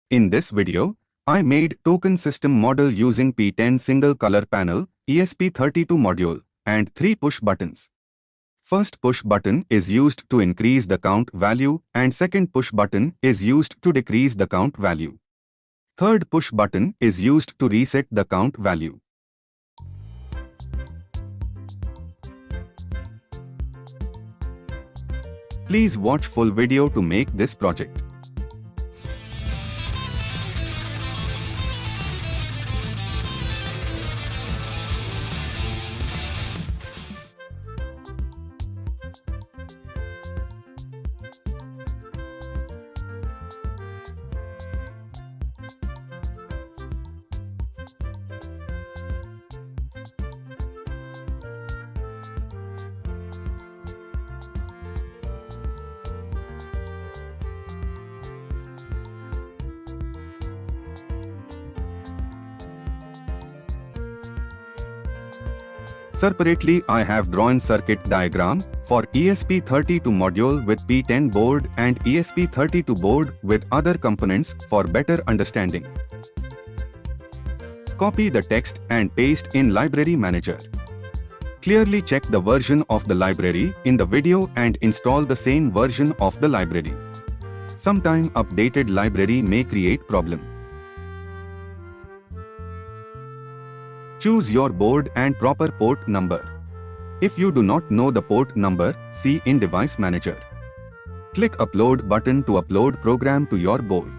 In this video, I made token system model using P10 single color panel, ESP32 module, and 3 push buttons. First push button is used to increase the count value and second push button is used to decrease the count value. Third push button is used to reset the count value. Please watch full video to make this project. Separately, I have drawn circuit diagram for ESP32 module with P10 board and ESP32 board with other components for better understanding. Copy the text and paste in Library Manager. Clearly check the version of the library in the video and install the same version of the library. Sometime updated library may create problem. Choose your board and proper port number. If you do not know the port number, see in Device Manager. Click Upload button to upload program to your board.